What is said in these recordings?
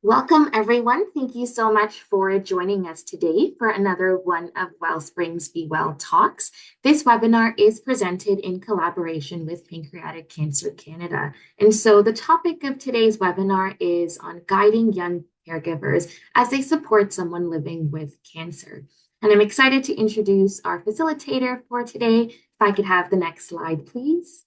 Welcome, everyone. Thank you so much for joining us today for another one of Wellspring's Be Well Talks. This webinar is presented in collaboration with Pancreatic Cancer Canada. And so the topic of today's webinar is on guiding young caregivers as they support someone living with cancer. And I'm excited to introduce our facilitator for today. If I could have the next slide, please.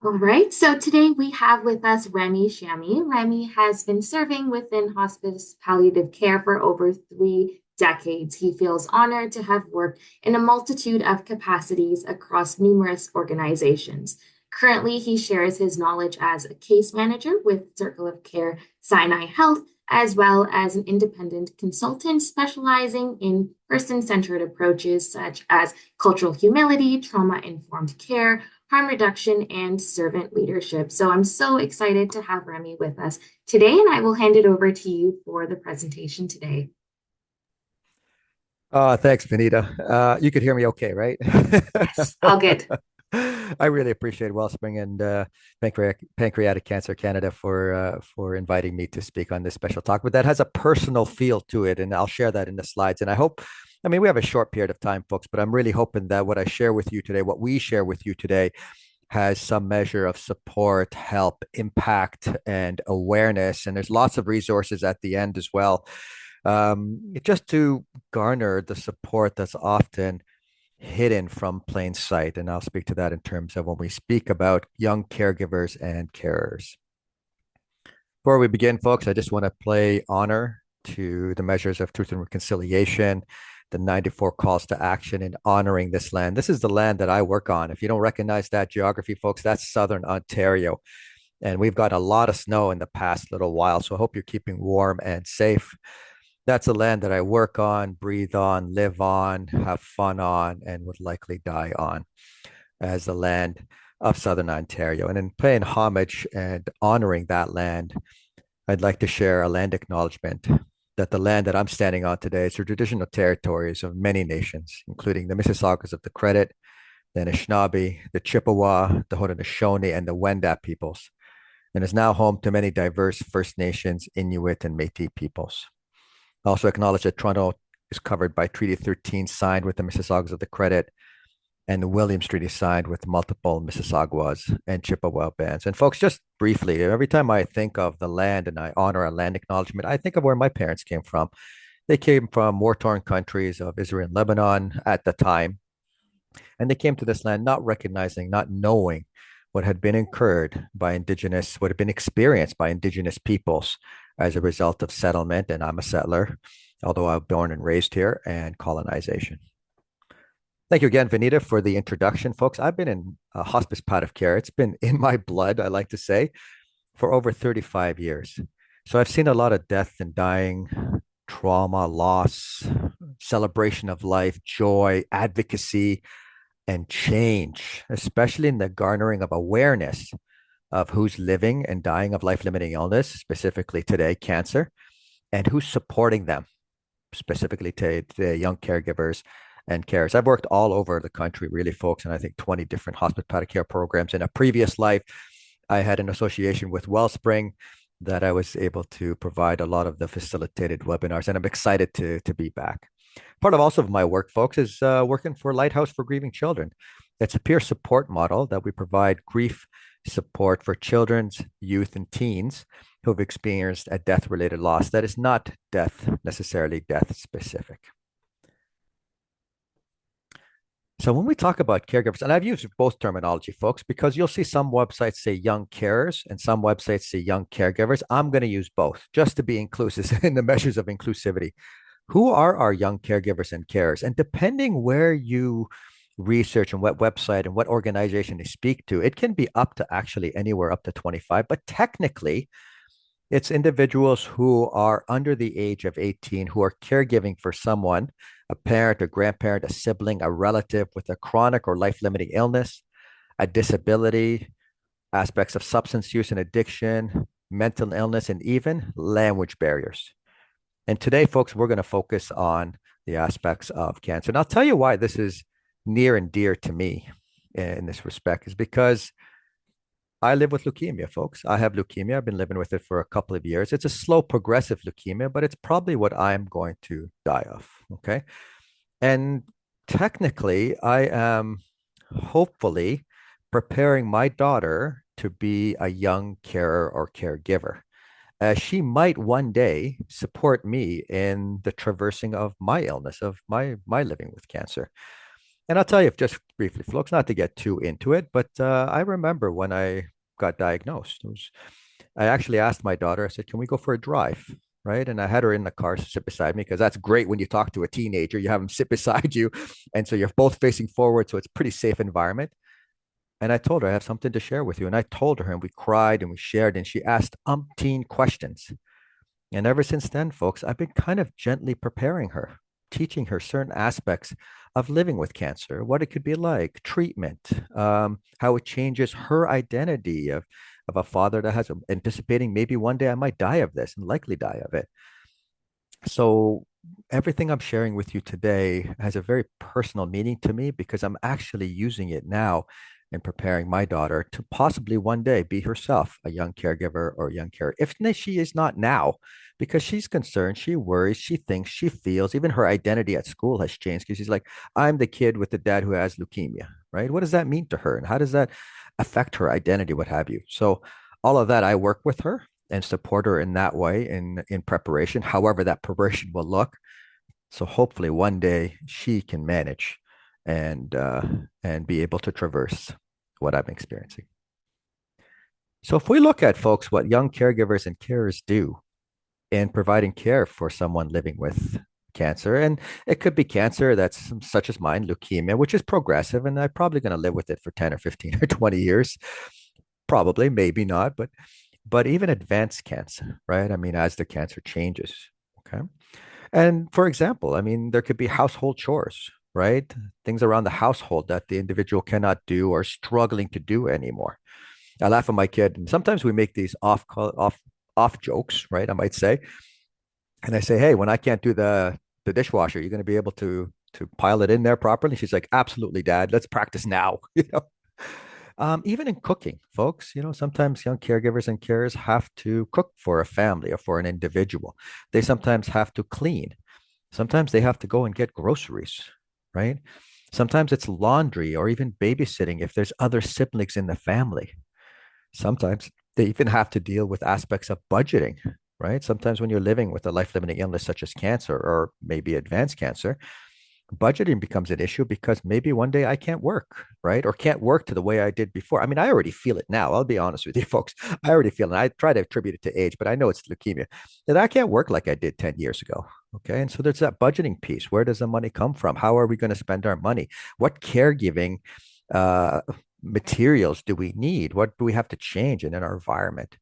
All right, so today we have with us Rami Shami. Rami has been serving within hospice palliative care for over 3 decades. He feels honored to have worked in a multitude of capacities across numerous organizations. Currently, he shares his knowledge as a case manager with Circle of Care Sinai Health, as well as an independent consultant specializing in person-centered approaches such as cultural humility, trauma-informed care, harm reduction, and servant leadership. So I'm so excited to have Rami with us today, and I will hand it over to you for the presentation today. Thanks, Benita. You could hear me okay, right? Yes, all good. I really appreciate Wellspring and Pancreatic Cancer Canada for inviting me to speak on this special talk. But that has a personal feel to it, and I'll share that in the slides. And I hope, I mean, we have a short period of time, folks, but I'm really hoping that what I share with you today, what we share with you today, has some measure of support, help, impact, and awareness. And there's lots of resources at the end as well, just to garner the support that's often hidden from plain sight. And I'll speak to that in terms of when we speak about young caregivers and carers. Before we begin, folks, I just want to play honor to the measures of truth and reconciliation, the 94 calls to action in honoring this land. This is the land that I work on. If you don't recognize that geography, folks, that's Southern Ontario. And we've got a lot of snow in the past little while. So I hope you're keeping warm and safe. That's a land that I work on, breathe on, live on, have fun on, and would likely die on as the land of Southern Ontario. And in paying homage and honoring that land, I'd like to share a land acknowledgement that the land that I'm standing on today is the traditional territories of many nations, including the Mississaugas of the Credit, the Anishinaabe, the Chippewa, the Haudenosaunee, and the Wendat peoples, and is now home to many diverse First Nations, Inuit, and Métis peoples. I also acknowledge that Toronto is covered by Treaty 13 signed with the Mississaugas of the Credit and the Williams Treaty signed with multiple Mississaugas and Chippewa bands. And folks, just briefly, every time I think of the land and I honor a land acknowledgement, I think of where my parents came from. They came from war-torn countries of Israel and Lebanon at the time, and they came to this land not recognizing, not knowing what had been incurred by indigenous, what had been experienced by indigenous peoples as a result of settlement. And I'm a settler, although I was born and raised here, and colonization. Thank you again, Vanita, for the introduction, folks. I've been in hospice palliative care. It's been in my blood, I like to say, for over 35 years. So I've seen a lot of death and dying, trauma, loss, celebration of life, joy, advocacy, and change, especially in the garnering of awareness of who's living and dying of life-limiting illness, specifically today, cancer, and who's supporting them, specifically to the young caregivers and carers. I've worked all over the country, really, folks, and I think 20 different hospital care programs. In a previous life, I had an association with Wellspring that I was able to provide a lot of the facilitated webinars, and I'm excited to be back. Part of also of my work, folks, is working for Lighthouse for Grieving Children. It's a peer support model that we provide grief support for children's, youth, and teens who have experienced a death-related loss that is not necessarily death specific. So when we talk about caregivers, and I've used both terminology, folks, because you'll see some websites say young carers and some websites say young caregivers. I'm going to use both just to be inclusive in the measures of inclusivity. Who are our young caregivers and carers? And depending where you research and what website and what organization you speak to, it can be up to actually anywhere up to 25, but technically it's individuals who are under the age of 18 who are caregiving for someone, a parent, a grandparent, a sibling, a relative with a chronic or life-limiting illness, a disability, aspects of substance use and addiction, mental illness, and even language barriers. And today, folks, we're going to focus on the aspects of cancer. And I'll tell you why this is near and dear to me in this respect is because I live with leukemia, folks. I have leukemia. I've been living with it for a couple of years. It's a slow progressive leukemia, but it's probably what I'm going to die of. Okay. And technically, I am hopefully preparing my daughter to be a young carer or caregiver. She might one day support me in the traversing of my illness, of my living with cancer. And I'll tell you just briefly, folks, not to get too into it, but I remember when I got diagnosed. I actually asked my daughter, I said, can we go for a drive? Right. And I had her in the car to sit beside me because that's great when you talk to a teenager. You have them sit beside you. And so you're both facing forward. So it's a pretty safe environment. And I told her, I have something to share with you. And I told her, and we cried and we shared, and she asked umpteen questions. And ever since then, folks, I've been kind of gently preparing her, teaching her certain aspects of living with cancer, what it could be like, treatment, how it changes her identity of a father that has anticipating maybe one day I might die of this and likely die of it. So everything I'm sharing with you today has a very personal meaning to me because I'm actually using it now in preparing my daughter to possibly one day be herself a young caregiver or a young carer. If she is not now, because she's concerned, she worries, she thinks, she feels, even her identity at school has changed because she's like, I'm the kid with the dad who has leukemia, right? What does that mean to her? And how does that affect her identity, what have you? So all of that, I work with her and support her in that way in preparation, however that preparation will look. So hopefully one day she can manage and be able to traverse what I'm experiencing. So if we look at folks, what young caregivers and carers do in providing care for someone living with cancer, and it could be cancer that's such as mine, leukemia, which is progressive, and I'm probably going to live with it for 10 or 15 or 20 years. Probably, maybe not, but even advanced cancer, right? I mean, as the cancer changes, okay. And for example, I mean, there could be household chores, right? Things around the household that the individual cannot do or struggling to do anymore. I laugh at my kid, and sometimes we make these off jokes, right? I might say, and I say, "Hey, when I can't do the dishwasher, you're going to be able to pile it in there properly." She's like, "Absolutely, Dad. Let's practice now." Even in cooking, folks, sometimes young caregivers and carers have to cook for a family or for an individual. They sometimes have to clean. Sometimes they have to go and get groceries, right? Sometimes it's laundry or even babysitting if there's other siblings in the family. Sometimes they even have to deal with aspects of budgeting, right? Sometimes when you're living with a life limiting illness such as cancer or maybe advanced cancer, budgeting becomes an issue because maybe one day I can't work, right? Or can't work to the way I did before. I mean, I already feel it now. I'll be honest with you, folks. I already feel it. I try to attribute it to age, but I know it's leukemia that I can't work like I did 10 years ago. Okay. And so there's that budgeting piece. Where does the money come from? How are we going to spend our money? What caregiving uh, materials do we need? What do we have to change in our environment?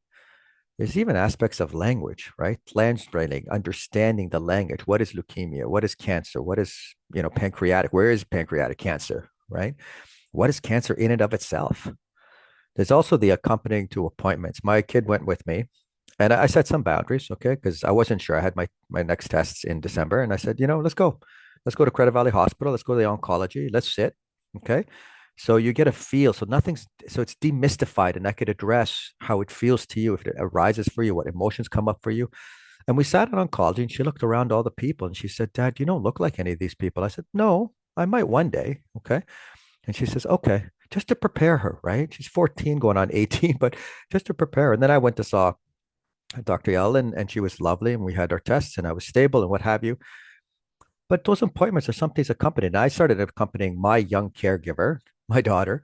There's even aspects of language, right? Translating, understanding the language. What is leukemia? What is cancer? What is, pancreatic? Where is pancreatic cancer, right? What is cancer in and of itself? There's also the accompanying to appointments. My kid went with me and I set some boundaries, okay, because I wasn't sure. I had my next tests in December and I said, let's go. Let's go to Credit Valley Hospital. Let's go to the oncology. Let's sit. Okay. So you get a feel. So it's demystified and I could address how it feels to you, if it arises for you, what emotions come up for you. And we sat in oncology and she looked around all the people and she said, Dad, you don't look like any of these people. I said, No, I might one day. Okay. And she says, Okay, just to prepare her, right? She's 14 going on 18, but just to prepare her. And then I went to saw Dr. Yellen and she was lovely and we had our tests and I was stable and what have you. But those appointments are something's accompanied. And I started accompanying my young caregiver, my daughter,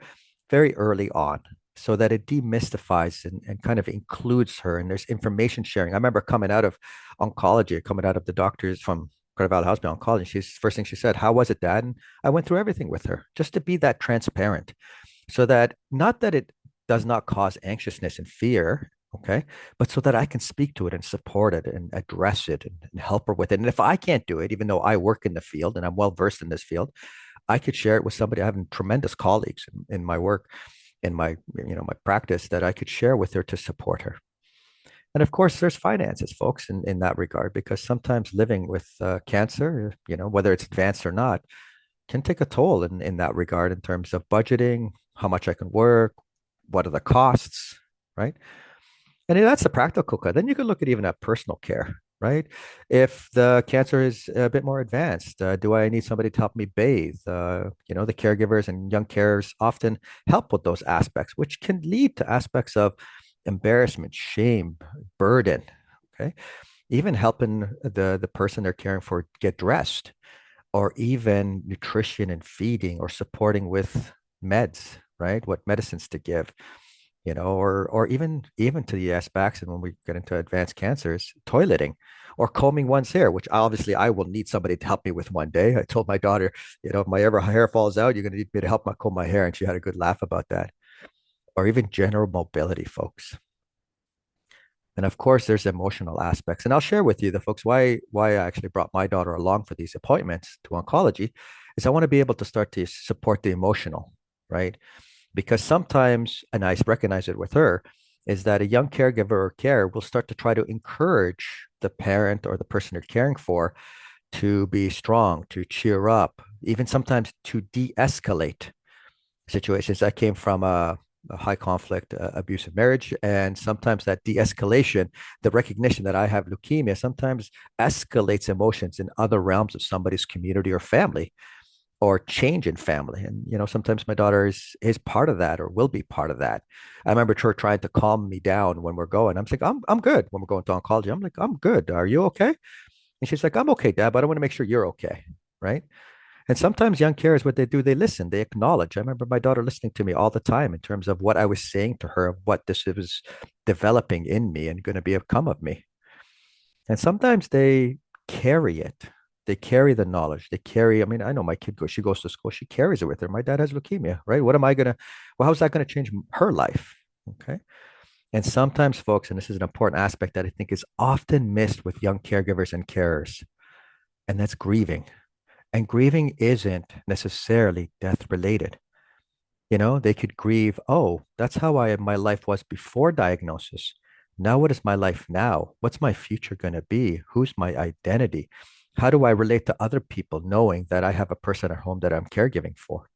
very early on so that it demystifies and kind of includes her and there's information sharing. I remember coming out of oncology, coming out of the doctors from Credit Valley Hospital Oncology. She's first thing she said, How was it, Dad? And I went through everything with her just to be that transparent so that not that it does not cause anxiousness and fear, okay, but so that I can speak to it and support it and address it and help her with it. And if I can't do it, even though I work in the field and I'm well versed in this field, I could share it with somebody. I have tremendous colleagues in my work, in my my practice that I could share with her to support her. And of course, there's finances, folks, in that regard, because sometimes living with cancer, whether it's advanced or not, can take a toll in that regard in terms of budgeting, how much I can work, What are the costs, right? And that's the practical cut. Then you can look at even at personal care, right? If the cancer is a bit more advanced, do I need somebody to help me bathe? The caregivers and young carers often help with those aspects, which can lead to aspects of embarrassment, shame, burden. Okay. Even helping the person they're caring for get dressed, or even nutrition and feeding, or supporting with meds, right? What medicines to give, or even to the aspects, and when we get into advanced cancers, toileting or combing one's hair, which obviously I will need somebody to help me with one day. I told my daughter, if my ever hair falls out, you're going to need me to help comb my hair, and she had a good laugh about that. Or even general mobility, folks. And of course, there's emotional aspects. And I'll share with you the folks why I actually brought my daughter along for these appointments to oncology is I want to be able to start to support the emotional, right? Because sometimes, and I recognize it with her, is that a young caregiver or care will start to try to encourage the parent or the person they're caring for to be strong, to cheer up, even sometimes to de-escalate situations. That came from a high conflict abusive marriage, and sometimes that de-escalation, the recognition that I have leukemia, sometimes escalates emotions in other realms of somebody's community or family, or change in family. And sometimes my daughter is part of that, or will be part of that. I remember her trying to calm me down when we're going. I'm like, I'm good when we're going to oncology. I'm like, I'm good. Are you okay? And she's like, I'm okay, Dad, but I want to make sure you're okay. Right. And sometimes young carers, what they do, they listen, they acknowledge. I remember my daughter listening to me all the time in terms of what I was saying to her, of what this was developing in me and going to become of me. And sometimes they carry it. They carry the knowledge. They carry, I mean, I know my kid goes, she goes to school, she carries it with her. My dad has leukemia, right? What am I gonna, well, how's that gonna change her life? Okay. And sometimes, folks, and this is an important aspect that I think is often missed with young caregivers and carers, and that's grieving. And grieving isn't necessarily death related. They could grieve, oh, that's how my life was before diagnosis. Now, what is my life now? What's my future going to be? Who's my identity? How do I relate to other people knowing that I have a person at home that I'm caregiving for?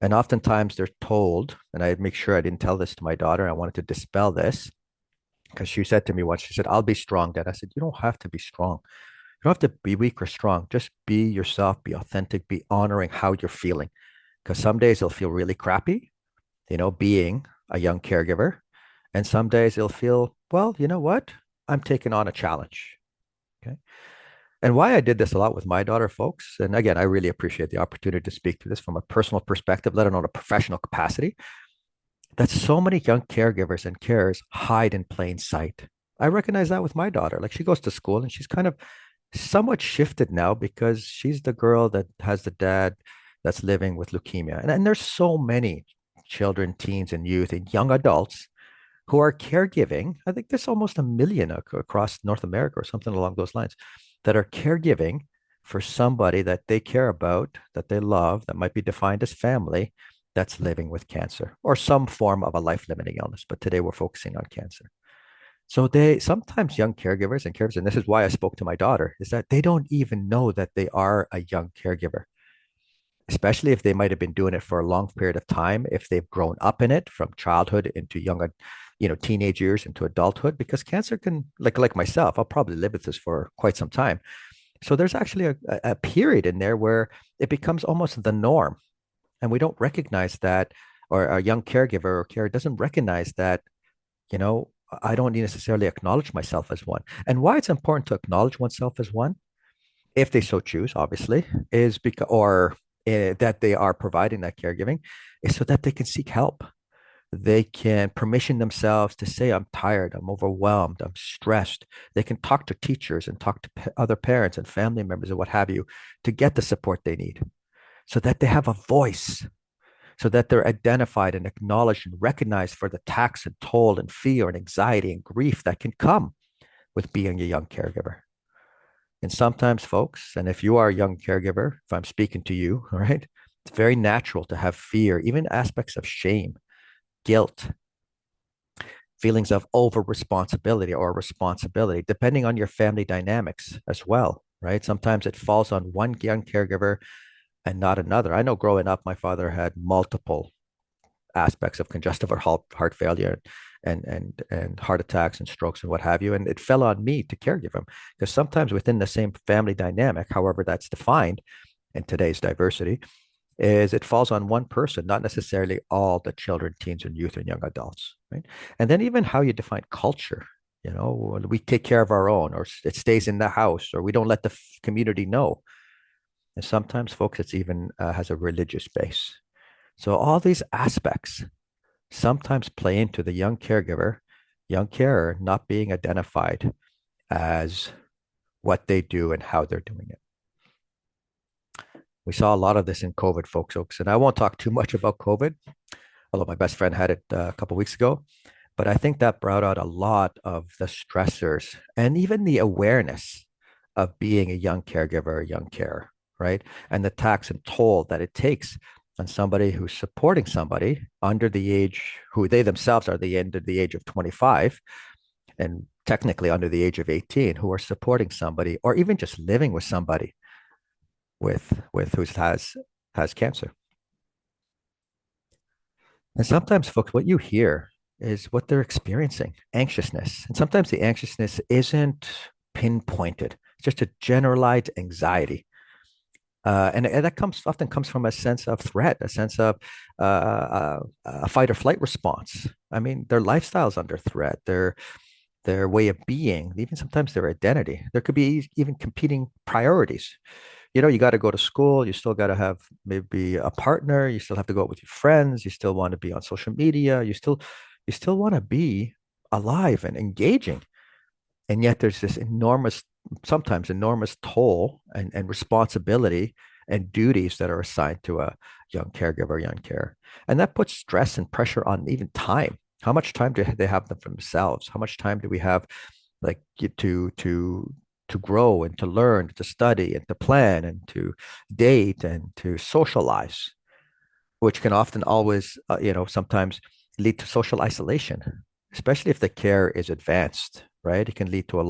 And oftentimes they're told, and I make sure I didn't tell this to my daughter. I wanted to dispel this because she said to me once, she said, I'll be strong, Dad. I said, you don't have to be strong. You don't have to be weak or strong. Just be yourself, be authentic, be honoring how you're feeling. Because some days it'll feel really crappy, being a young caregiver. And some days it'll feel, well, you know what? I'm taking on a challenge. Okay. And why I did this a lot with my daughter, folks, and again, I really appreciate the opportunity to speak to this from a personal perspective, let alone a professional capacity, that so many young caregivers and carers hide in plain sight. I recognize that with my daughter. Like, she goes to school and she's kind of somewhat shifted now because she's the girl that has the dad that's living with leukemia. And there's so many children, teens, and youth and young adults who are caregiving. I think there's almost a million across North America or something along those lines that are caregiving for somebody that they care about, that they love, that might be defined as family, that's living with cancer or some form of a life-limiting illness. But today we're focusing on cancer. So they sometimes young caregivers and caregivers, and this is why I spoke to my daughter, is that they don't even know that they are a young caregiver, especially if they might have been doing it for a long period of time, if they've grown up in it from childhood into young, teenage years into adulthood, because cancer can, like myself, I'll probably live with this for quite some time. So there's actually a period in there where it becomes almost the norm. And we don't recognize that, or a young caregiver or carer doesn't recognize that, you know, I don't necessarily acknowledge myself as one. And why it's important to acknowledge oneself as one, if they so choose, obviously, is because, or that they are providing that caregiving, is so that they can seek help. They can permission themselves to say, I'm tired, I'm overwhelmed, I'm stressed. They can talk to teachers and talk to other parents and family members and what have you to get the support they need so that they have a voice, so that they're identified and acknowledged and recognized for the tax and toll and fear and anxiety and grief that can come with being a young caregiver. And sometimes, folks, and if you are a young caregiver, if I'm speaking to you, all right, it's very natural to have fear, even aspects of shame, guilt, feelings of over responsibility or responsibility, depending on your family dynamics as well, right? Sometimes it falls on one young caregiver and not another. I know growing up, my father had multiple aspects of congestive heart failure and heart attacks and strokes and what have you. And it fell on me to caregive him because sometimes within the same family dynamic, however that's defined in today's diversity, is it falls on one person, not necessarily all the children, teens, and youth and young adults, right? And then even how you define culture. We take care of our own, or it stays in the house, or we don't let the community know. And sometimes, folks, it's even has a religious base. So all these aspects sometimes play into the young caregiver, young carer not being identified as what they do and how they're doing it. We saw a lot of this in COVID, folks, and I won't talk too much about COVID, although my best friend had it a couple of weeks ago. But I think that brought out a lot of the stressors and even the awareness of being a young caregiver, a young carer, right? And the tax and toll that it takes on somebody who's supporting somebody under the age, who they themselves are the end of the age of 25 and technically under the age of 18, who are supporting somebody or even just living with somebody with who has cancer. And sometimes, folks, what you hear is what they're experiencing, anxiousness. And sometimes the anxiousness isn't pinpointed. It's just a generalized anxiety. And that often comes from a sense of threat, a sense of a fight or flight response. I mean, their lifestyle's under threat, their way of being, even sometimes their identity. There could be even competing priorities. You got to go to school, you still got to have maybe a partner, you still have to go out with your friends, you still want to be on social media, you still want to be alive and engaging. And yet there's this sometimes enormous toll and responsibility and duties that are assigned to a young caregiver, young care. And that puts stress and pressure on even time. How much time do they have them for themselves? How much time do we have like to grow and to learn, to study and to plan and to date and to socialize, which can often always, sometimes lead to social isolation, especially if the care is advanced, right? It can lead to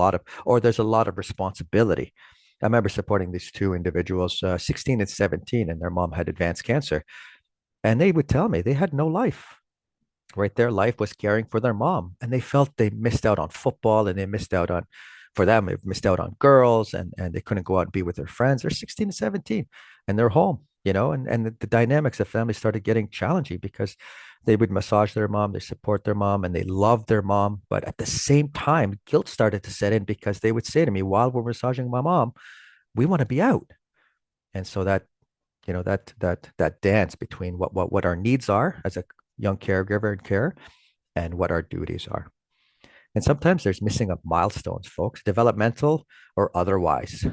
or there's a lot of responsibility. I remember supporting these two individuals, 16 and 17, and their mom had advanced cancer. And they would tell me they had no life, right? Their life was caring for their mom, and they felt they missed out on football and they missed out on, for them, they missed out on girls and they couldn't go out and be with their friends. They're 16 and 17 and they're home, and the dynamics of family started getting challenging because they would massage their mom, they support their mom, and they loved their mom. But at the same time, guilt started to set in because they would say to me, while we're massaging my mom, we want to be out. And so that dance between what our needs are as a young caregiver and care and what our duties are. And sometimes there's missing of milestones, folks, developmental or otherwise,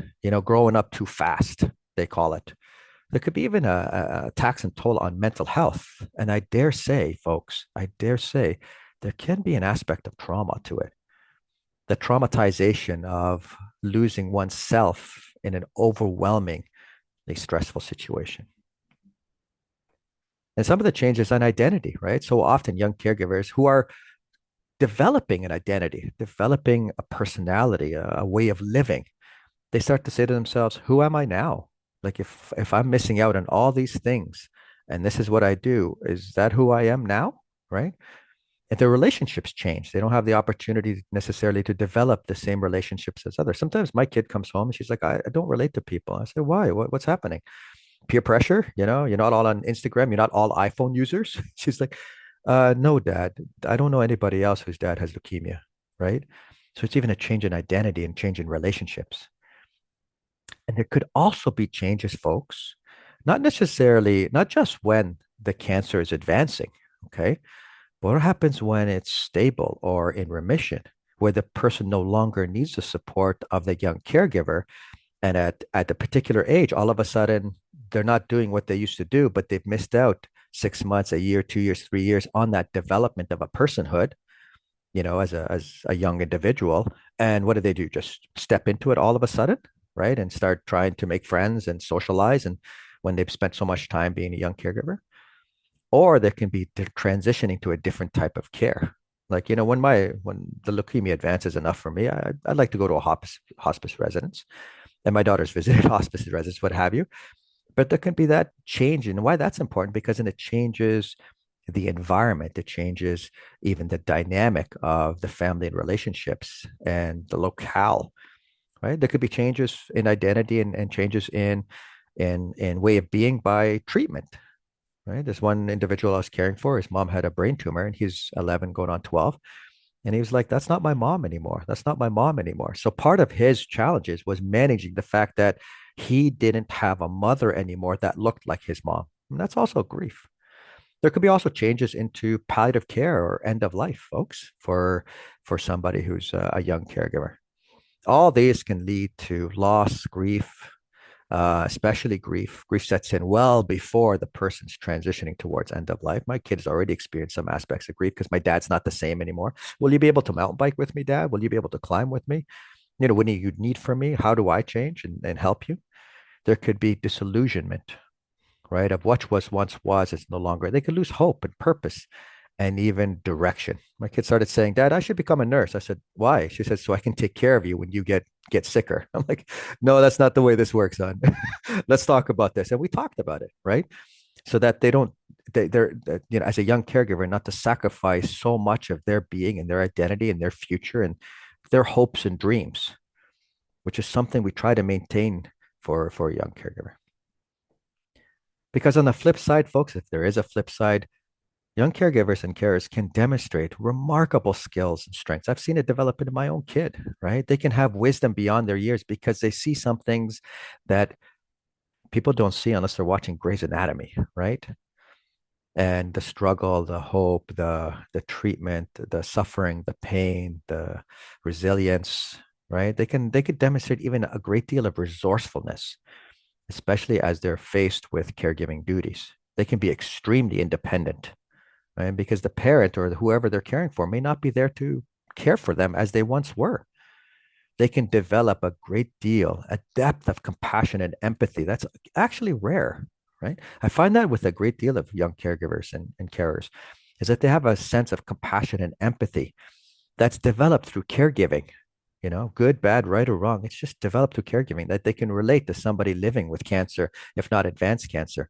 growing up too fast, they call it. There could be even a tax and toll on mental health. And I dare say, folks, I dare say there can be an aspect of trauma to it. The traumatization of losing oneself in an overwhelmingly stressful situation. And some of the changes on identity, right? So often young caregivers who are developing an identity, developing a personality, a way of living, they start to say to themselves, who am I now? Like if I'm missing out on all these things and this is what I do, is that who I am now? Right? If their relationships change, they don't have the opportunity necessarily to develop the same relationships as others. Sometimes my kid comes home and she's like, I don't relate to people. I say, why? What's happening? Peer pressure, you're not all on Instagram, you're not all iPhone users. She's like, no, dad, I don't know anybody else whose dad has leukemia, right? So it's even a change in identity and change in relationships. And there could also be changes, folks, not necessarily, not just when the cancer is advancing, okay? But what happens when it's stable or in remission, where the person no longer needs the support of the young caregiver? And at a particular age, all of a sudden, they're not doing what they used to do, but they've missed out 6 months, a year, 2 years, 3 years on that development of a personhood, as a young individual. And what do? Just step into it all of a sudden, right? And start trying to make friends and socialize. And when they've spent so much time being a young caregiver, or there can be transitioning to a different type of care. Like, when the leukemia advances enough for me, I'd like to go to a hospice residence. And my daughter's visited hospice residence, what have you. But there can be that change. And why that's important, because then it changes the environment, it changes even the dynamic of the family and relationships and the locale, right? There could be changes in identity and changes in way of being by treatment, right? There's one individual I was caring for. His mom had a brain tumor, and he's 11 going on 12. And he was like, that's not my mom anymore. That's not my mom anymore. So part of his challenges was managing the fact that he didn't have a mother anymore that looked like his mom. And that's also grief. There could be also changes into palliative care or end of life, folks, for somebody who's a young caregiver. All these can lead to loss, grief, especially grief. Grief sets in well before the person's transitioning towards end of life. My kids already experienced some aspects of grief because my dad's not the same anymore. Will you be able to mountain bike with me, Dad? Will you be able to climb with me? What do you need from me? How do I change and help you? There could be disillusionment, right? Of what was once was, it's no longer. They could lose hope and purpose and even direction. My kid started saying, Dad, I should become a nurse. I said, why? She said, so I can take care of you when you get sicker. I'm like, no, that's not the way this works, son. Let's talk about this. And we talked about it, right? So that they don't, they're, as a young caregiver, not to sacrifice so much of their being and their identity and their future and their hopes and dreams, which is something we try to maintain for a young caregiver. Because on the flip side, folks, if there is a flip side, young caregivers and carers can demonstrate remarkable skills and strengths. I've seen it develop in my own kid, right? They can have wisdom beyond their years because they see some things that people don't see unless they're watching Grey's Anatomy, right? And the struggle, the hope, the treatment, the suffering, the pain, the resilience, right? They could demonstrate even a great deal of resourcefulness, especially as they're faced with caregiving duties. They can be extremely independent, right? Because the parent or whoever they're caring for may not be there to care for them as they once were. They can develop a great deal, a depth of compassion and empathy that's actually rare, right? I find that with a great deal of young caregivers and carers, is that they have a sense of compassion and empathy that's developed through caregiving. Good, bad, right, or wrong. It's just developed through caregiving that they can relate to somebody living with cancer, if not advanced cancer,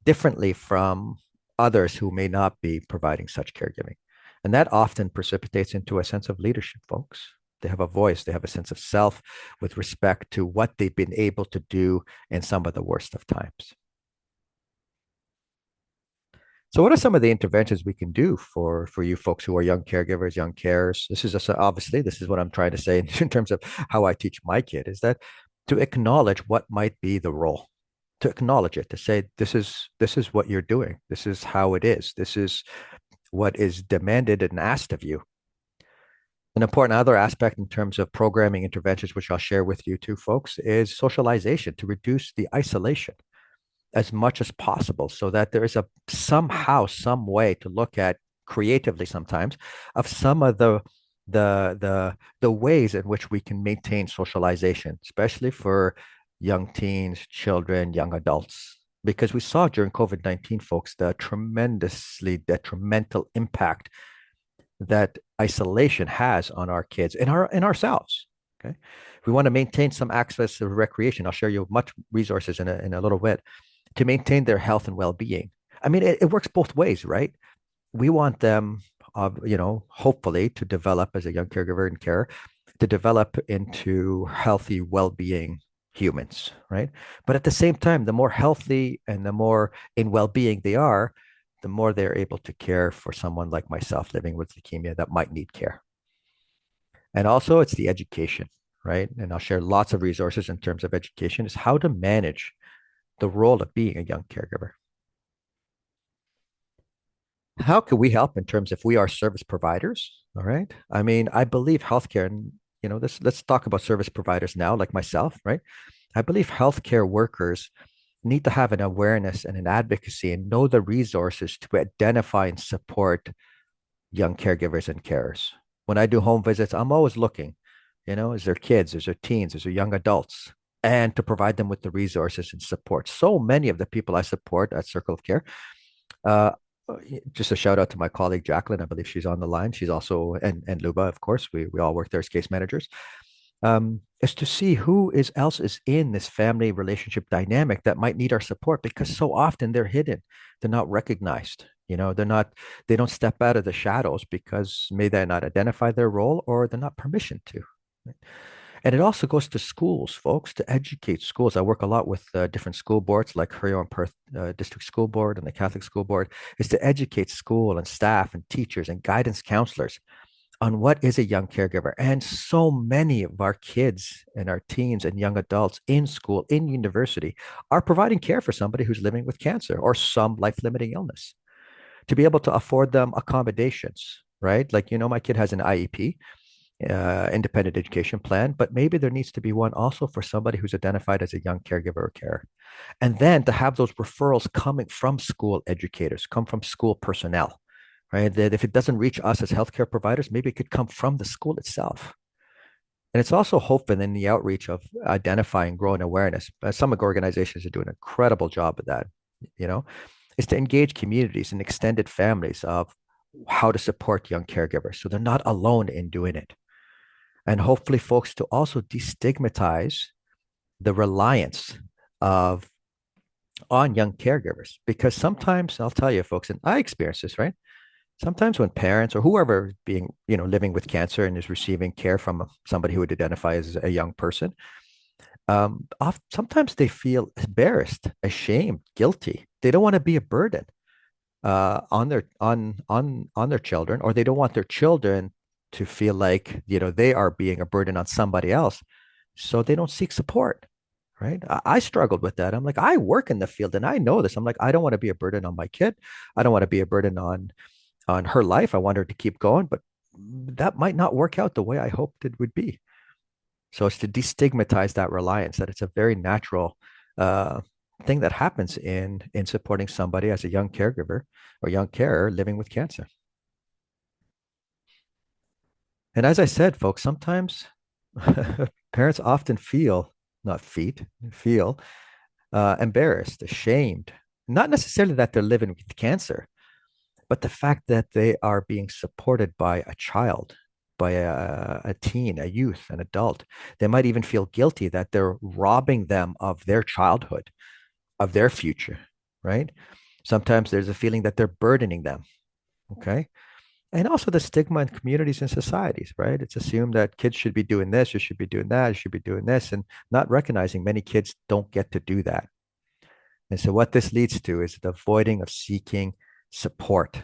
differently from others who may not be providing such caregiving. And that often precipitates into a sense of leadership, folks. They have a voice, they have a sense of self with respect to what they've been able to do in some of the worst of times. So, what are some of the interventions we can do for you folks who are young caregivers, young carers? This is just, obviously this is what I'm trying to say in terms of how I teach my kid is that to acknowledge what might be the role, to acknowledge it, to say this is what you're doing, this is how it is, this is what is demanded and asked of you. An important other aspect in terms of programming interventions, which I'll share with you too, folks, is socialization to reduce the isolation as much as possible so that there is a somehow some way to look at creatively sometimes of some of the ways in which we can maintain socialization, especially for young teens, children, young adults. Because we saw during COVID-19, folks, the tremendously detrimental impact that isolation has on our kids and ourselves. Okay. We want to maintain some access to recreation. I'll share you much resources in a little bit to maintain their health and well-being. I mean, it works both ways, right? We want them, hopefully to develop as a young caregiver and care, to develop into healthy, well-being humans, right? But at the same time, the more healthy and the more in well-being they are, the more they're able to care for someone like myself living with leukemia that might need care. And also, it's the education, right? And I'll share lots of resources in terms of education, is how to manage the role of being a young caregiver. How can we help in terms if we are service providers? All right. I mean, I believe healthcare, and let's talk about service providers now, like myself, right? I believe healthcare workers need to have an awareness and an advocacy and know the resources to identify and support young caregivers and carers. When I do home visits, I'm always looking, is there kids, is there teens, is there young adults, and to provide them with the resources and support. So many of the people I support at Circle of Care, uh, just a shout out to my colleague Jacqueline. I believe she's on the line. She's also and Luba, of course. We all work there as case managers. is to see who is else is in this family relationship dynamic that might need our support, because so often they're hidden, they're not recognized. They don't step out of the shadows because may they not identify their role or they're not permission to. Right? And it also goes to schools, folks, to educate schools. I work a lot with different school boards, like Rio and Perth District School Board and the Catholic School Board, is to educate school and staff and teachers and guidance counselors on what is a young caregiver. And so many of our kids and our teens and young adults in school, in university, are providing care for somebody who's living with cancer or some life-limiting illness, to be able to afford them accommodations, right? Like, my kid has an IEP, independent education plan, but maybe there needs to be one also for somebody who's identified as a young caregiver or carer. And then to have those referrals coming from school educators, come from school personnel, right? That if it doesn't reach us as healthcare providers, maybe it could come from the school itself. And it's also hoping in the outreach of identifying, growing awareness. Some organizations are doing an incredible job of that, you know, is to engage communities and extended families of how to support young caregivers so they're not alone in doing it. And hopefully, folks, to also destigmatize the reliance of on young caregivers, because sometimes I'll tell you, folks, and I experience this, right? Sometimes when parents or whoever is being, living with cancer and is receiving care from somebody who would identify as a young person, sometimes they feel embarrassed, ashamed, guilty. They don't want to be a burden on their children, or they don't want their children to feel like they are being a burden on somebody else, so they don't seek support. Right. I struggled with that. I'm like, I work in the field and I know this. I'm like, I don't want to be a burden on my kid. I don't want to be a burden on her life. I want her to keep going, but that might not work out the way I hoped it would be. So it's to destigmatize that reliance, that it's a very natural uh, thing that happens in supporting somebody as a young caregiver or young carer living with cancer. And as I said, folks, sometimes parents often feel, not feet, feel embarrassed, ashamed, not necessarily that they're living with cancer, but the fact that they are being supported by a child, by a teen, a youth, an adult. They might even feel guilty that they're robbing them of their childhood, of their future, right? Sometimes there's a feeling that they're burdening them, okay? And also the stigma in communities and societies, right? It's assumed that kids should be doing this, you should be doing that, you should be doing this, and not recognizing many kids don't get to do that. And so what this leads to is the avoiding of seeking support.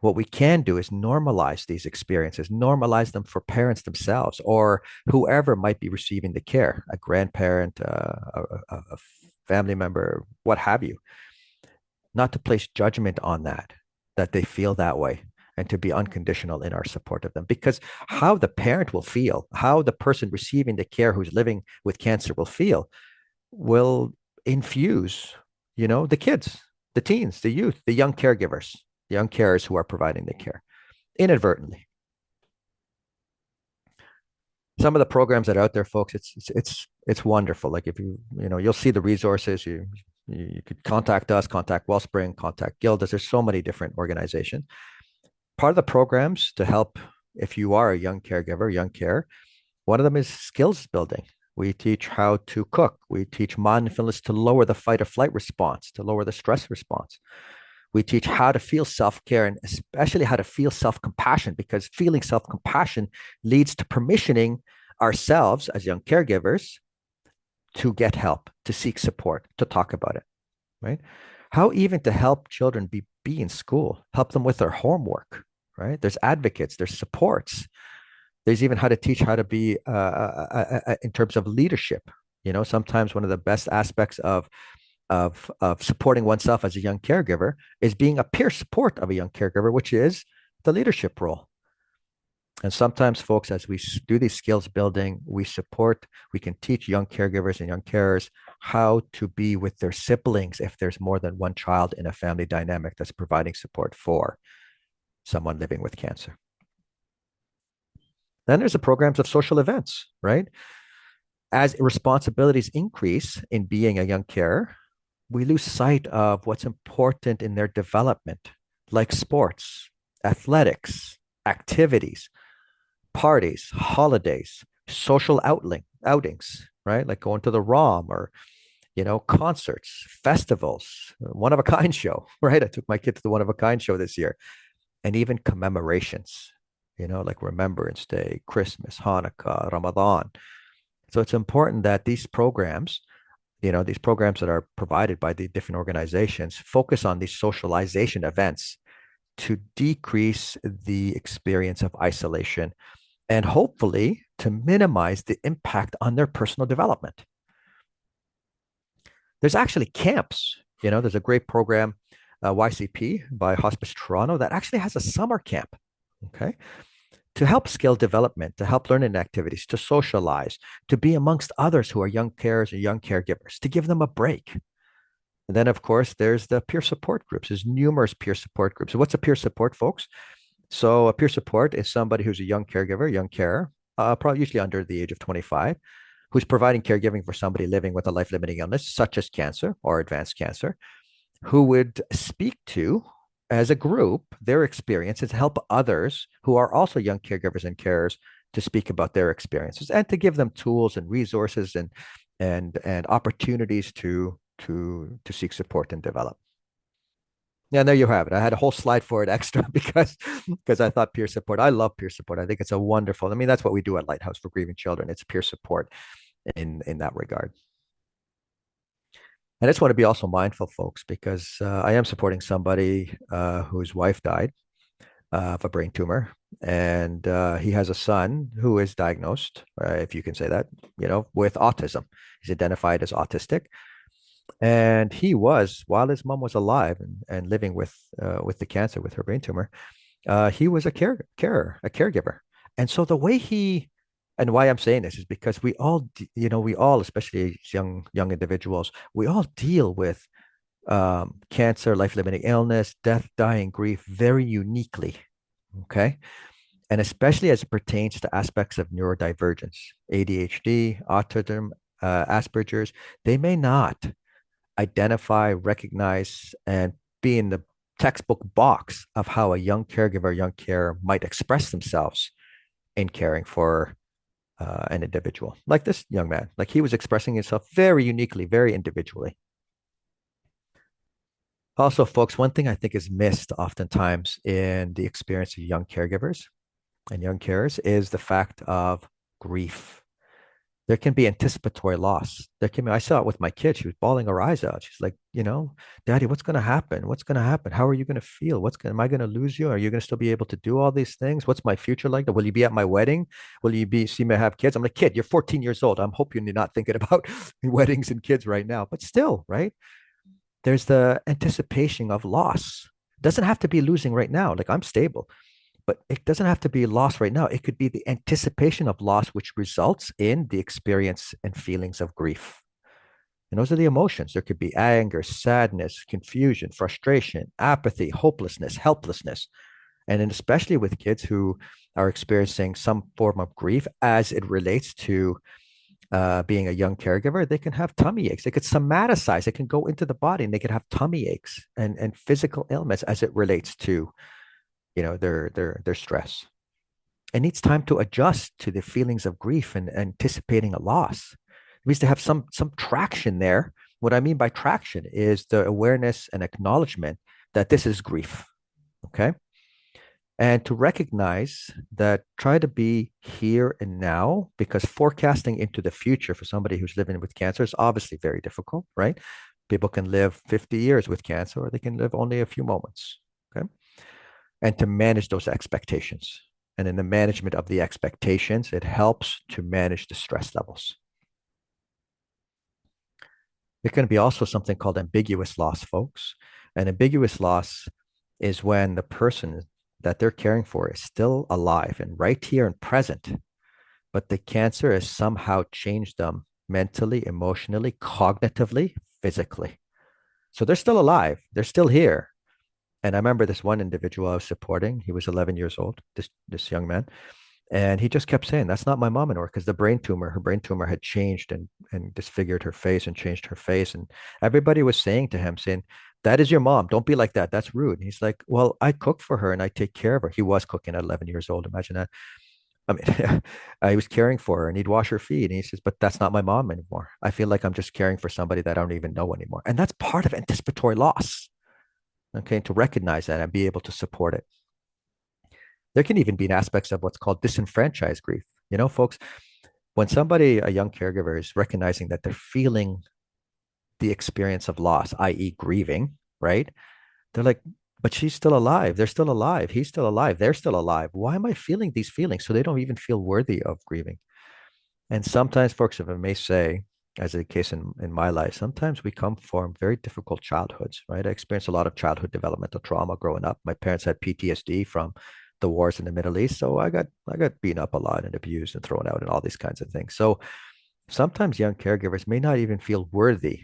What we can do is normalize these experiences, normalize them for parents themselves or whoever might be receiving the care, a grandparent, a family member, what have you, not to place judgment on that, that they feel that way, and to be unconditional in our support of them. Because how the parent will feel, how the person receiving the care who's living with cancer will feel, will infuse, the kids, the teens, the youth, the young caregivers, the young carers who are providing the care inadvertently. Some of the programs that are out there, folks, it's wonderful. Like if you'll see the resources. You could contact us, contact Wellspring, contact Gildas. There's so many different organizations. Part of the programs to help if you are a young caregiver, young care, one of them is skills building. We teach how to cook. We teach mindfulness to lower the fight or flight response, to lower the stress response. We teach how to feel self-care and especially how to feel self-compassion, because feeling self-compassion leads to permissioning ourselves as young caregivers to get help, to seek support, to talk about it, right? How even to help children be in school, help them with their homework, right? There's advocates, there's supports. There's even how to teach how to be in terms of leadership. Sometimes one of the best aspects of supporting oneself as a young caregiver is being a peer support of a young caregiver, which is the leadership role. And sometimes, folks, as we do these skills building, we can teach young caregivers and young carers how to be with their siblings if there's more than one child in a family dynamic that's providing support for someone living with cancer. Then there's the programs of social events, right? As responsibilities increase in being a young carer, we lose sight of what's important in their development, like sports, athletics, activities, parties, holidays, social outings, right? Like going to the ROM or, concerts, festivals, one of a kind show, right? I took my kid to the one of a kind show this year, and even commemorations, like Remembrance Day, Christmas, Hanukkah, Ramadan. So it's important that these programs that are provided by the different organizations focus on these socialization events to decrease the experience of isolation and hopefully to minimize the impact on their personal development. There's actually camps. There's a great program, YCP by Hospice Toronto, that actually has a summer camp. Okay. To help skill development, to help learning activities, to socialize, to be amongst others who are young carers or young caregivers, to give them a break. And then, of course, there's the peer support groups. There's numerous peer support groups. So what's a peer support, folks? So a peer support is somebody who's a young caregiver, young carer, probably usually under the age of 25, who's providing caregiving for somebody living with a life-limiting illness, such as cancer or advanced cancer, who would speak to, as a group, their experiences to help others who are also young caregivers and carers to speak about their experiences and to give them tools and resources and opportunities to seek support and develop. Yeah, there you have it. I had a whole slide for it extra because I thought peer support. I love peer support. I think it's a wonderful. I mean, that's what we do at Lighthouse for Grieving Children. It's peer support in that regard. And I just want to be also mindful, folks, because I am supporting somebody whose wife died of a brain tumor, and he has a son who is diagnosed, if you can say that, with autism. He's identified as autistic, and he was, while his mom was alive and living with the cancer, with her brain tumor, he was a caregiver. And so the way he and why I'm saying this is because we all, especially as young individuals, we all deal with cancer, life-limiting illness, death, dying, grief very uniquely. Okay. And especially as it pertains to aspects of neurodivergence, ADHD, autism, Asperger's, they may not identify, recognize, and be in the textbook box of how a young caregiver, young carer might express themselves in caring for an individual. Like this young man, like he was expressing himself very uniquely, very individually. Also, folks, one thing I think is missed oftentimes in the experience of young caregivers and young carers is the fact of grief. There can be anticipatory loss. I saw it with my kid. She was bawling her eyes out. She's like, Daddy, what's going to happen? What's going to happen? How are you going to feel? Am I going to lose you? Are you going to still be able to do all these things? What's my future like? Will you be at my wedding? Will you see me have kids? I'm like, kid, you're 14 years old. I'm hoping you're not thinking about weddings and kids right now, but still, right? There's the anticipation of loss. It doesn't have to be losing right now. Like I'm stable, but it doesn't have to be loss right now. It could be the anticipation of loss, which results in the experience and feelings of grief. And those are the emotions. There could be anger, sadness, confusion, frustration, apathy, hopelessness, helplessness. And then especially with kids who are experiencing some form of grief as it relates to being a young caregiver, they can have tummy aches. They could somaticize. It can go into the body, and they could have tummy aches and physical ailments as it relates to their stress. It needs time to adjust to the feelings of grief and anticipating a loss. It needs to have some traction there. What I mean by traction is the awareness and acknowledgement that this is grief. Okay. And to recognize that, try to be here and now, because forecasting into the future for somebody who's living with cancer is obviously very difficult, right? People can live 50 years with cancer, or they can live only a few moments. Okay. And to manage those expectations. And in the management of the expectations, it helps to manage the stress levels. There can be also something called ambiguous loss, folks. And ambiguous loss is when the person that they're caring for is still alive and right here and present, but the cancer has somehow changed them mentally, emotionally, cognitively, physically. So they're still alive, they're still here. And I remember this one individual I was supporting. He was 11 years old, this young man. And he just kept saying, that's not my mom anymore, because her brain tumor had changed and disfigured her face and changed her face. And everybody was saying to him, saying, that is your mom. Don't be like that. That's rude. And he's like, well, I cook for her and I take care of her. He was cooking at 11 years old. Imagine that. I mean, I was caring for her and he'd wash her feet. And he says, but that's not my mom anymore. I feel like I'm just caring for somebody that I don't even know anymore. And that's part of anticipatory loss. Okay. To recognize that and be able to support it. There can even be aspects of what's called disenfranchised grief. You know, folks, when somebody, a young caregiver, is recognizing that they're feeling the experience of loss, i.e., grieving, right? They're like, but she's still alive. They're still alive. He's still alive. They're still alive. Why am I feeling these feelings? So they don't even feel worthy of grieving. And sometimes, folks, if I may say, as a case in my life, sometimes we come from very difficult childhoods, right? I experienced a lot of childhood developmental trauma growing up. My parents had PTSD from the wars in the Middle East. So I got beaten up a lot and abused and thrown out and all these kinds of things. So sometimes young caregivers may not even feel worthy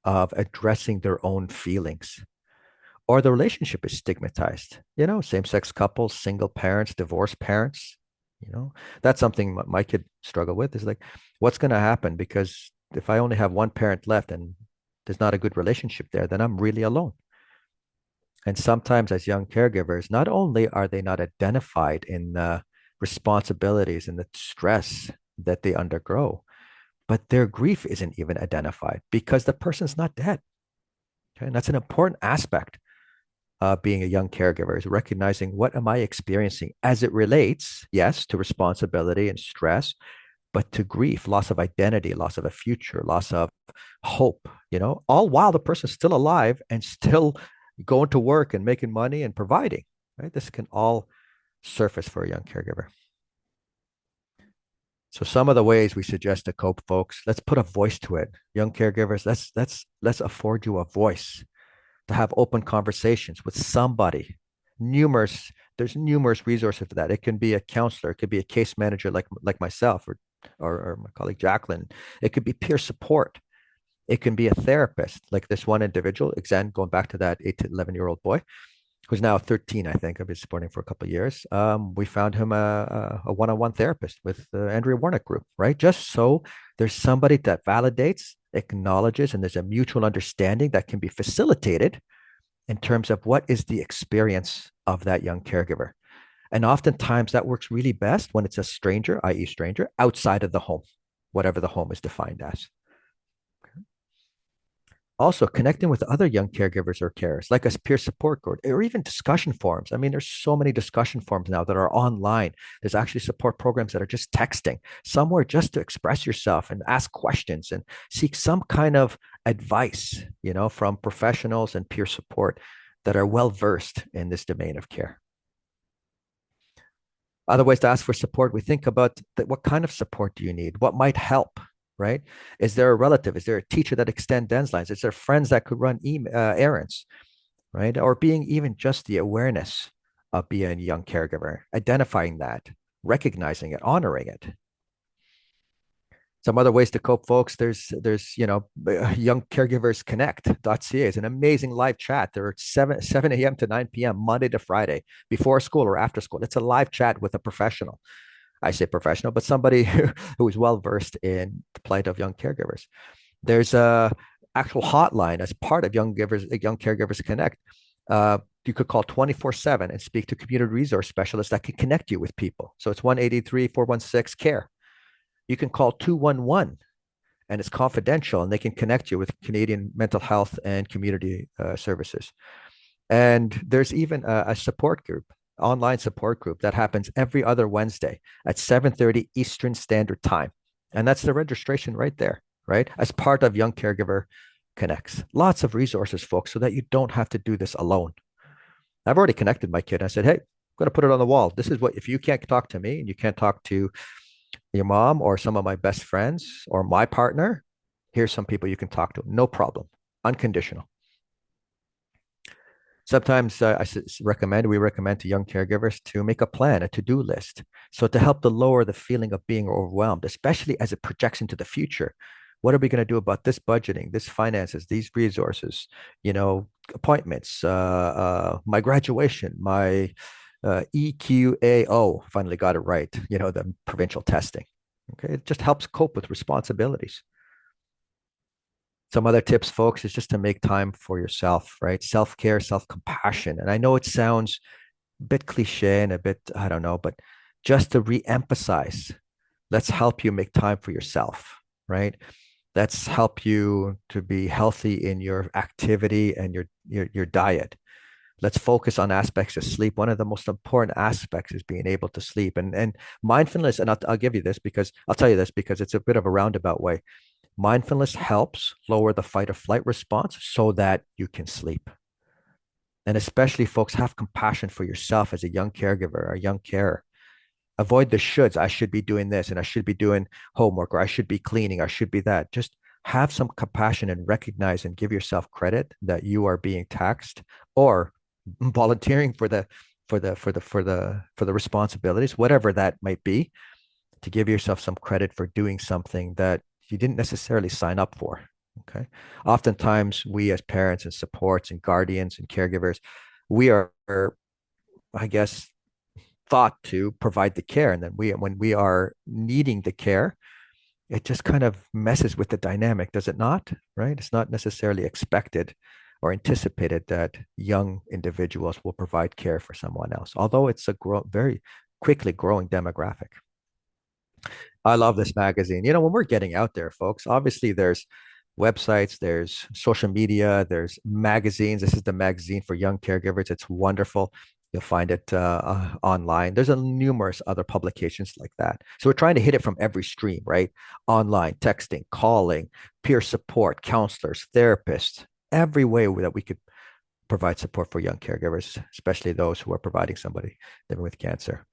of addressing their own feelings, or the relationship is stigmatized. You know, same-sex couples, single parents, divorced parents. You know, that's something my kid struggle with. Is like, what's going to happen? Because if I only have one parent left and there's not a good relationship there, then I'm really alone. And sometimes, as young caregivers, not only are they not identified in the responsibilities and the stress that they undergo, but their grief isn't even identified because the person's not dead. Okay? And that's an important aspect being a young caregiver, is recognizing what am I experiencing as it relates, yes, to responsibility and stress, but to grief, loss of identity, loss of a future, loss of hope, you know, all while the person's still alive and still going to work and making money and providing, right? This can all surface for a young caregiver. So some of the ways we suggest to cope, folks, let's put a voice to it. Young caregivers, let's afford you a voice to have open conversations with somebody. Numerous, there's numerous resources for that. It can be a counselor, it could be a case manager like myself or my colleague Jacqueline. It could be peer support. It can be a therapist, like this one individual, again, going back to that 8 to 11-year-old boy who's now 13, I think. I've been supporting for a couple of years. We found him a one-on-one therapist with the Andrea Warnock group, right? Just so there's somebody that validates, acknowledges, and there's a mutual understanding that can be facilitated in terms of what is the experience of that young caregiver. And oftentimes that works really best when it's a stranger, i.e., stranger, outside of the home, whatever the home is defined as. Also, connecting with other young caregivers or carers, like a peer support group, or even discussion forums. I mean, there's so many discussion forums now that are online. There's actually support programs that are just texting, somewhere just to express yourself and ask questions and seek some kind of advice, you know, from professionals and peer support that are well versed in this domain of care. Other ways to ask for support, we think about what kind of support do you need? What might help, right? Is there a relative? Is there a teacher that extends deadlines? Is there friends that could run errands, right? Or being even just the awareness of being a young caregiver, identifying that, recognizing it, honoring it. Some other ways to cope, folks. There's Young Caregivers Connect.ca is an amazing live chat. There are 7 a.m. to 9 p.m. Monday to Friday, before school or after school. It's a live chat with a professional. I say professional, but somebody who is well versed in the plight of young caregivers. There's a actual hotline as part of Young Caregivers Connect. You could call 24/7 and speak to community resource specialists that can connect you with people. So it's 1-833-416-CARE. You can call 211 and it's confidential, and they can connect you with Canadian mental health and community services. And there's even a support group, online support group that happens every other Wednesday at 7:30 Eastern Standard Time. And that's the registration right there, right? As part of Young Caregiver Connects. Lots of resources, folks, so that you don't have to do this alone. I've already connected my kid. I said, hey, I'm going to put it on the wall. This is what, if you can't talk to me and you can't talk to your mom or some of my best friends or my partner, here's some people you can talk to. No problem. Unconditional. Sometimes we recommend to young caregivers to make a plan, a to-do list. So to help to lower the feeling of being overwhelmed, especially as it projects into the future. What are we going to do about this budgeting, this finances, these resources, appointments, my graduation, my EQAO, finally got it right, the provincial testing. Okay, it just helps cope with responsibilities. Some other tips, folks, is just to make time for yourself, right? Self-care, self-compassion. And I know it sounds a bit cliche and a bit, I don't know, but just to re-emphasize, let's help you make time for yourself, right? Let's help you to be healthy in your activity and your diet. Let's focus on aspects of sleep. One of the most important aspects is being able to sleep. And mindfulness, and I'll give you this because I'll tell you this because it's a bit of a roundabout way. Mindfulness helps lower the fight or flight response so that you can sleep. And especially folks, have compassion for yourself as a young caregiver or a young carer. Avoid the shoulds. I should be doing this and I should be doing homework or I should be cleaning. I should be that. Just have some compassion and recognize and give yourself credit that you are being taxed or volunteering for the responsibilities, whatever that might be, to give yourself some credit for doing something that you didn't necessarily sign up for. Okay. Oftentimes, we as parents and supports and guardians and caregivers, we are, I guess, thought to provide the care. And then when we are needing the care, it just kind of messes with the dynamic, does it not? Right? It's not necessarily expected or anticipated that young individuals will provide care for someone else, although it's a very quickly growing demographic. I love this magazine. You know, when we're getting out there, folks, obviously there's websites, there's social media, there's magazines. This is the magazine for young caregivers. It's wonderful. You'll find it online. There's numerous other publications like that. So we're trying to hit it from every stream, right? Online, texting, calling, peer support, counselors, therapists, every way that we could provide support for young caregivers, especially those who are providing somebody living with cancer.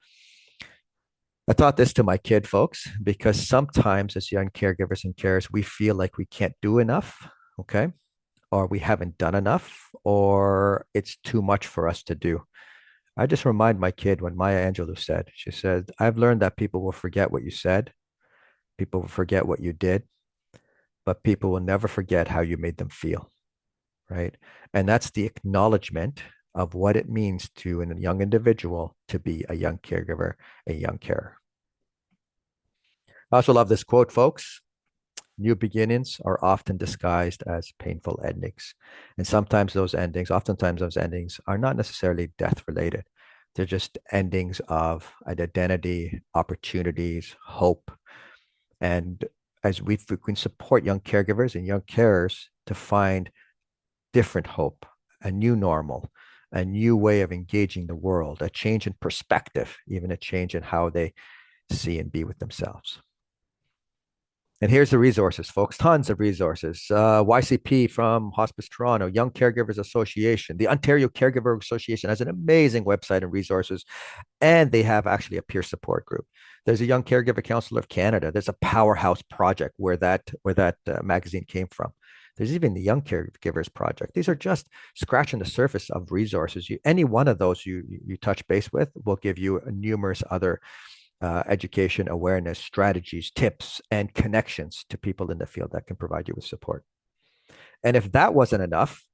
I taught this to my kid, folks, because sometimes as young caregivers and carers, we feel like we can't do enough, okay? Or we haven't done enough, or it's too much for us to do. I just remind my kid when Maya Angelou said, she said, I've learned that people will forget what you said, people will forget what you did, but people will never forget how you made them feel, right? And that's the acknowledgement of what it means to a young individual to be a young caregiver, a young carer. I also love this quote, folks. New beginnings are often disguised as painful endings. And oftentimes those endings are not necessarily death related. They're just endings of an identity, opportunities, hope. And as we can support young caregivers and young carers to find different hope, a new normal, a new way of engaging the world, a change in perspective, even a change in how they see and be with themselves. And here's the resources, folks, tons of resources. YCP from Hospice Toronto, Young Caregivers Association, the Ontario Caregiver Association has an amazing website and resources, and they have actually a peer support group. There's a Young Caregiver Council of Canada. There's a powerhouse project where that magazine came from. There's even the Young Caregivers Project. These are just scratching the surface of resources. Any one of those you touch base with will give you numerous other education, awareness, strategies, tips, and connections to people in the field that can provide you with support. And if that wasn't enough,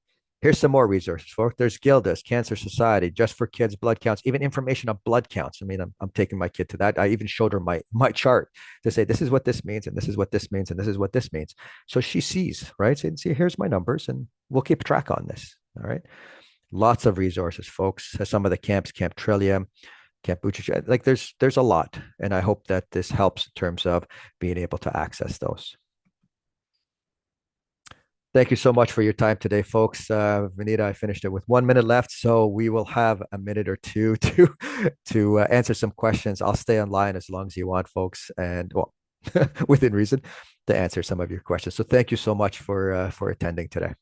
here's some more resources, folks. There's Gilda's Cancer Society, Just for Kids blood counts, even information on blood counts. I mean, I'm taking my kid to that. I even showed her my chart to say, this is what this means, and this is what this means, and this is what this means. So she sees, right? So, see, here's my numbers, and we'll keep track on this. All right. Lots of resources, folks. Some of the camps, Camp Trillium, Camp Buttigieg, like there's a lot. And I hope that this helps in terms of being able to access those. Thank you so much for your time today, folks. Vanita, I finished it with 1 minute left, so we will have a minute or two to answer some questions. I'll stay online as long as you want, folks, and well, within reason, to answer some of your questions. So thank you so much for attending today.